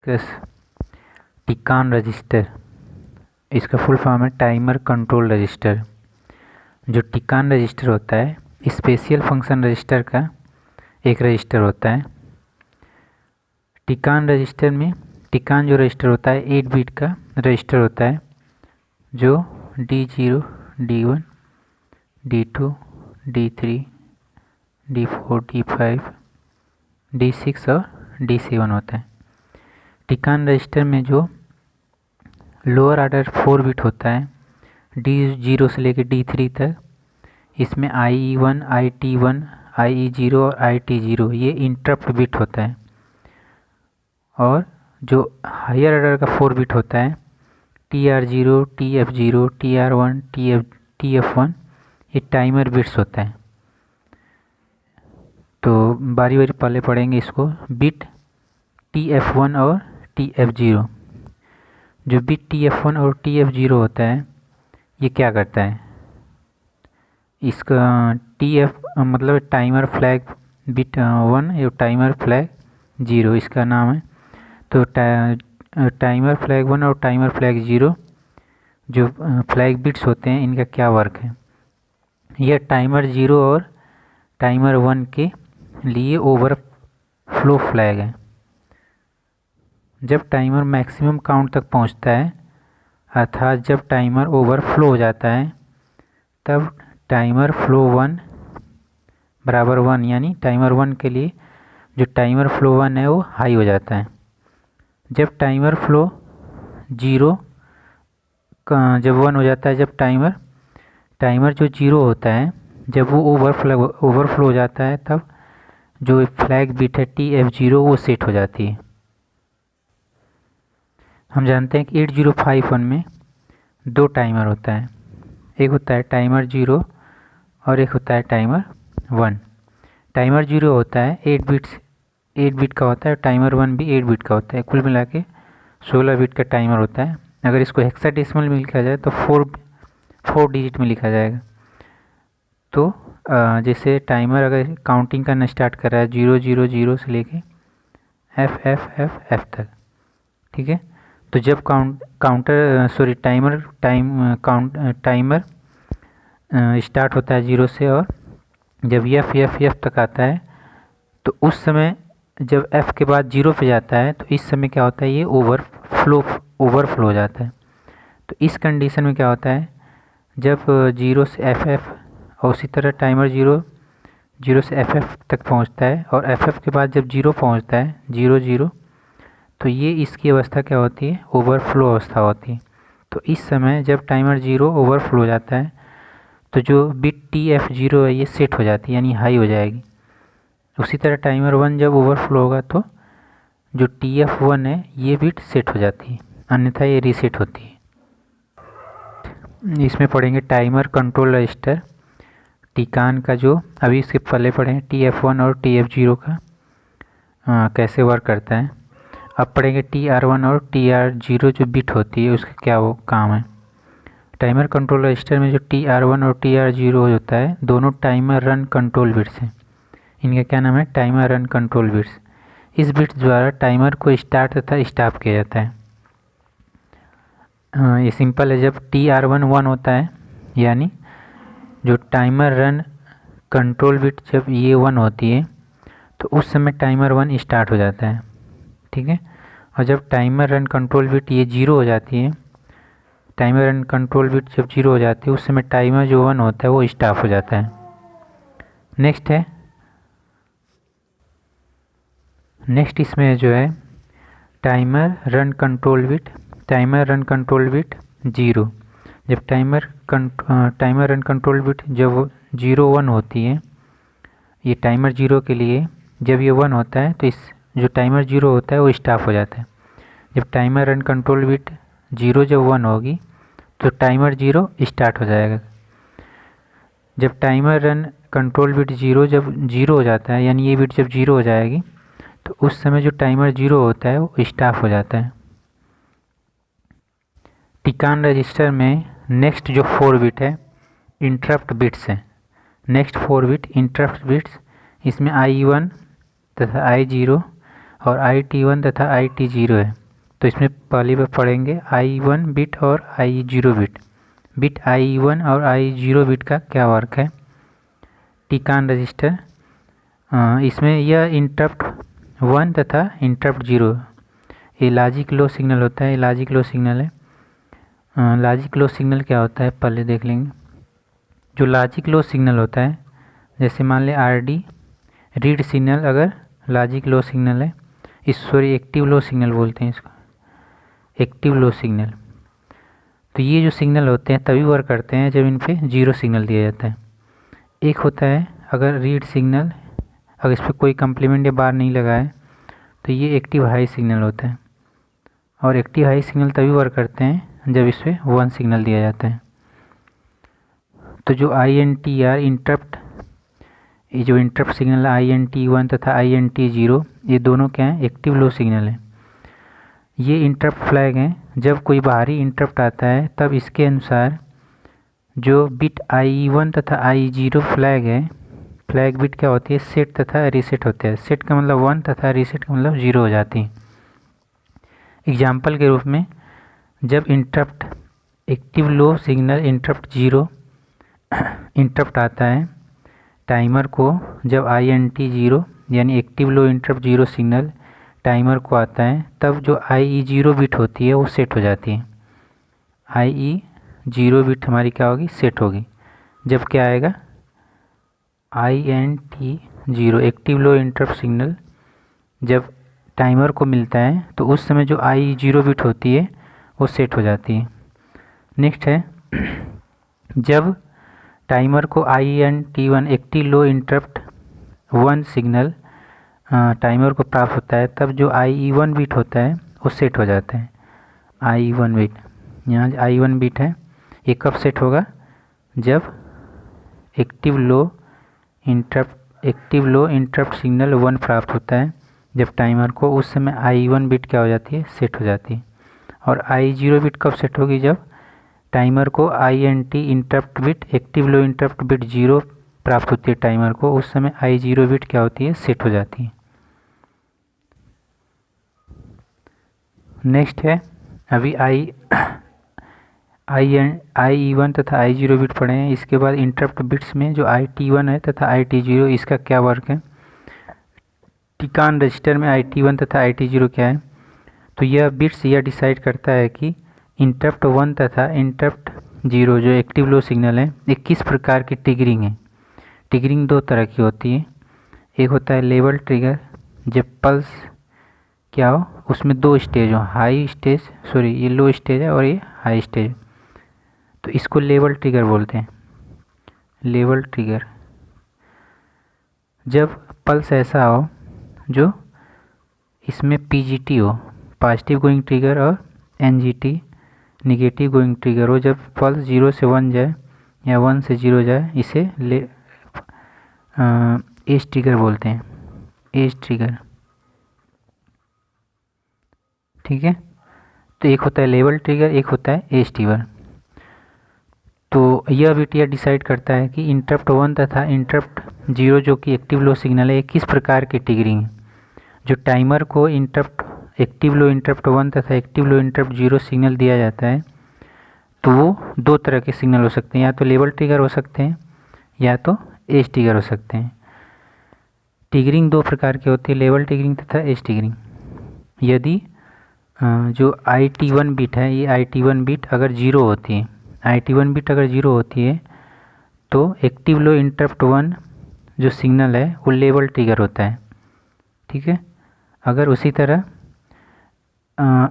किस टिकान रजिस्टर, इसका full form है टाइमर कंट्रोल रजिस्टर। जो टिकान रजिस्टर होता है स्पेशल फंक्शन रजिस्टर का एक रजिस्टर होता है। टिकान रजिस्टर में टिकान जो रजिस्टर होता है 8 बिट का रजिस्टर होता है, जो D0, D1, D2, D3, D4, D5, D6 और D7 होता है। टिकान रजिस्टर में जो लोअर ऑर्डर 4 बिट होता है D0 से लेकर D3 तक, इसमें IE1, IT1, IE0 और IT0 ये इंटरप्ट बिट होता है। और जो हायर ऑर्डर का 4 बिट होता है TR0, TF0, TR1, TF1 ये टाइमर बिट्स होता है। तो बारी बारी पहले पढ़ेंगे इसको। बिट TF1 और TF0। जो बिट TF1 और TF0 होता है ये क्या करता है, इसका TF मतलब टाइमर फ्लैग बिट 1 या टाइमर फ्लैग 0 इसका नाम है। तो टाइमर फ्लैग 1 और टाइमर फ्लैग 0 जो फ्लैग बिट्स होते हैं इनका क्या वर्क है, यह टाइमर 0 और टाइमर 1 के लिए ओवरफ्लो फ्लैग है। जब टाइमर मैक्सिमम काउंट तक पहुंचता है, अर्थात जब टाइमर ओवरफ्लो हो जाता है, तब टाइमर फ्लो 1 बराबर 1 यानी टाइमर 1 के लिए जो टाइमर फ्लो 1 है वो हाई हो जाता है। जब टाइमर फ्लो 0 जब 1 हो जाता है, जब टाइमर जो 0 होता है जब वो ओवरफ्लो हो जाता है, तब जो फ्लैग बिट है TF0 वो सेट हो जाती है। हम जानते हैं कि 8051 में 2 टाइमर होता है, एक होता है टाइमर 0 और एक होता है टाइमर 1। टाइमर 0 होता है 8 बिट का होता है, टाइमर 1 भी 8 बिट का होता है। कुल मिला के 16 बिट का टाइमर होता है। अगर इसको हेक्साडेसिमल में लिखा जाए तो 4 डिजिट में लिखा जाएगा। तो जैसे टाइमर अगर काउंटिंग करना स्टार्ट कर रहा है 000 से लेके FFFF तक, ठीक है। तो जब टाइमर स्टार्ट होता है 0 से और जब FFF तक आता है, तो उस समय जब F के बाद 0 पे जाता है तो इस समय क्या होता है, ये ओवरफ्लो हो जाता है। तो इस कंडीशन में क्या होता है, जब 0 से FF और उसी तरह टाइमर 0 से FF तक पहुंचता है और FF के बाद जब 0 पहुंचता है 00, तो ये इसकी अवस्था क्या होती है, ओवरफ्लो अवस्था होती है। तो इस समय जब टाइमर 0 ओवरफ्लो हो जाता है तो जो बिट TF0 है ये सेट हो जाती है यानी हाई हो जाएगी। उसी तरह टाइमर 1 जब ओवरफ्लो होगा तो जो TF1 है ये बिट सेट हो जाती है, अन्यथा ये रीसेट होती है। इसमें पढ़ेंगे टाइमर कंट्रोल रजिस्टर टिकान का, जो अभी इसके पहले पढ़े हैं TF1 और TF0 का कैसे वर्क करता है। अब पढ़ेंगे TR1 और TR0 जो बिट होती है उसका क्या वो काम है। टाइमर कंट्रोल रजिस्टर में जो TR1 और TR0 होता है दोनों टाइमर रन कंट्रोल बिट्स हैं। इनका क्या नाम है, टाइमर रन कंट्रोल बिट्स। इस बिट्स द्वारा टाइमर को स्टार्ट तथा स्टॉप किया जाता है। ये सिंपल है। जब TR1 1 होता है यानी जो टाइमर रन कंट्रोल बिट जब ये 1 होती है तो उस समय टाइमर 1 स्टार्ट हो जाता है, ठीक है। और जब टाइमर रन कंट्रोल बिट ये 0 हो जाती है, टाइमर रन कंट्रोल बिट जब 0 हो जाती है उस समय टाइमर जो 1 होता है वो स्टॉप हो जाता है। नेक्स्ट इसमें जो है टाइमर रन कंट्रोल बिट 0। जब टाइमर रन कंट्रोल बिट जब 01 होती है, ये टाइमर 0 के लिए जब ये 1 होता है तो इस जो टाइमर 0 होता है वो स्टॉप हो जाता है। जब टाइमर रन कंट्रोल बिट 0 जब 1 होगी तो टाइमर 0 स्टार्ट हो जाएगा। जब टाइमर रन कंट्रोल बिट 0 जब 0 हो जाता है यानी ये बिट जब 0 हो जाएगी तो उस समय जो टाइमर 0 होता है वो स्टॉप हो जाता है। टिकान रजिस्टर में नेक्स्ट जो 4 बिट है इंटरप्ट बिट्स हैं। नेक्स्ट 4 बिट इंटरप्ट बिट्स, इसमें IE1 तथा I0 और IT1 तथा IT0 है। तो इसमें पहले पे पढ़ेंगे I1 बिट और I0 बिट। बिट I1 और I0 बिट का क्या वर्क है। टिकान रजिस्टर, इसमें यह इंटरप्ट 1 तथा इंटरप्ट 0 ये लॉजिक लो सिग्नल होता है। लॉजिक लो सिग्नल है। लॉजिक लो सिग्नल क्या होता है पहले देख लेंगे। जो लॉजिक लो सिग्नल होता है, जैसे मान लें RD रीड सिग्नल अगर लॉजिक लो सिग्नल है, सॉरी एक्टिव लो सिग्नल बोलते हैं इसको, एक्टिव लो सिग्नल। तो ये जो सिग्नल होते हैं तभी वर्क करते हैं जब इन पे 0 सिग्नल दिया जाता है। एक होता है अगर रीड सिग्नल, अगर इस पर कोई कम्प्लीमेंट या बार नहीं लगा है तो ये एक्टिव हाई सिग्नल होता है। और एक्टिव हाई सिग्नल तभी वर्क करते हैं जब इस पर 1 सिग्नल दिया जाता है। तो जो INTR इंटरप्ट, ये जो इंटरप्ट सिग्नल है INT1 तथा INT0 ये दोनों क्या हैं, एक्टिव लो सिग्नल है। ये इंटरप्ट फ्लैग हैं। जब कोई बाहरी इंटरप्ट आता है तब इसके अनुसार जो बिट I1 तथा I0 फ्लैग है, फ्लैग बिट क्या होती है, सेट तथा रीसेट होते हैं। सेट का मतलब 1 तथा रीसेट का मतलब 0 हो जाती है। एग्जाम्पल के रूप में जब interrupt active low signal interrupt 0 interrupt आता है टाइमर को, जब INT0 यानी active low interrupt 0 signal timer को आता है तब जो IE0 बिट होती है वो सेट हो जाती है। IE0 बिट हमारी क्या होगी, सेट होगी। जब क्या आएगा INT0 active low interrupt signal जब टाइमर को मिलता है तो उस समय जो IE0 बिट होती है वो सेट हो जाती है। नेक्स्ट है जब टाइमर को INT1 active low interrupt 1 signal timer को प्राप्त होता है तब जो IE1 बिट होता है वो सेट हो जाता है। IE1 बिट, यहाँ I1 बिट है, ये कब सेट होगा, जब एक्टिव लो इंटरप्ट सिग्नल 1 प्राप्त होता है जब टाइमर को, उस समय I1 बिट क्या हो जाती है, सेट हो जाती है। और I0 बिट कब सेट होगी, जब टाइमर को INT interrupt bit active low interrupt bit 0 प्राप्त होती है टाइमर को, उस समय I0 बिट क्या होती है, सेट हो जाती है। नेक्स्ट है अभी IE1 तथा I0 बिट पढ़े हैं। इसके बाद इंटरप्ट बिट्स में जो IT1 है तथा IT0 इसका क्या वर्क है। टिकान रजिस्टर में IT1 तथा IT0 क्या है, तो यह बिट्स यह डिसाइड करता है कि इंटरप्ट 1 तथा इंटरप्ट 0 जो एक्टिव लो सिग्नल है ये किस प्रकार की ट्रिगरिंग है। ट्रिगरिंग 2 तरह की होती है। एक होता है लेवल ट्रिगर, जब पल्स क्या हो उसमें 2 स्टेज हो, हाई स्टेज, सॉरी ये लो स्टेज है और ये हाई स्टेज, तो इसको लेवल ट्रिगर बोलते हैं। लेवल ट्रिगर जब पल्स ऐसा हो जो इसमें PGT हो, पॉजिटिव गोइंग ट्रिगर, और NGT निगेटिव गोइंग ट्रिगर हो, जब पल्स 0 से 1 जाए या 1 से 0 जाए, इसे एज ट्रिगर बोलते हैं। एज ट्रिगर, ठीक है। तो एक होता है लेवल ट्रिगर, एक होता है एज ट्रिगर। तो यह बिट यह डिसाइड करता है कि इंटरप्ट 1 तथा इंटरप्ट 0 जो कि एक्टिव लो सिग्नल है किस प्रकार की ट्रिगरिंग है। जो टाइमर को इंटरप्ट एक्टिव लो इंटरप्ट 1 तथा एक्टिव लो इंटरप्ट 0 सिग्नल दिया जाता है तो वो 2 तरह के सिग्नल हो सकते हैं, या तो लेवल ट्रिगर हो सकते हैं या तो एज ट्रिगर हो सकते हैं। ट्रिगरिंग 2 प्रकार की होती है, लेवल ट्रिगरिंग तथा एज ट्रिगरिंग। यदि जो IT1 बिट है, ये IT1 बिट अगर 0 होती है, IT1 बिट अगर 0 होती है तो एक्टिव लो इंटरप्ट 1 जो सिग्नल है वो लेवल ट्रिगर होता है, ठीक है। अगर उसी तरह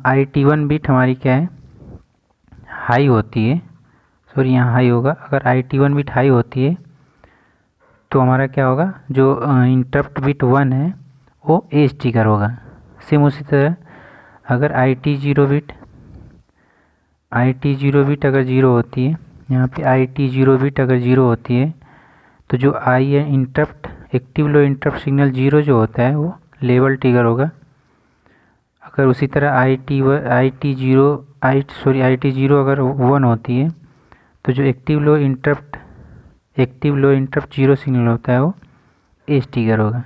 IT1 बिट हमारी क्या है, हाई होती है, सॉरी यहाँ हाई होगा, अगर IT1 बिट हाई होती है तो हमारा क्या होगा, जो इंटरप्ट बिट 1 है वो एज ट्रिगर होगा। सेम उसी तरह अगर IT0 बिट अगर 0 होती है, यहाँ पे IT0 बिट अगर 0 होती है तो जो interrupt active low interrupt signal 0 जो होता है वो लेवल ट्रिगर होगा। अगर उसी तरह IT0 अगर 1 होती है तो जो एक्टिव लो इंटरप्ट 0 सिग्नल होता है वो एज ट्रिगर होगा।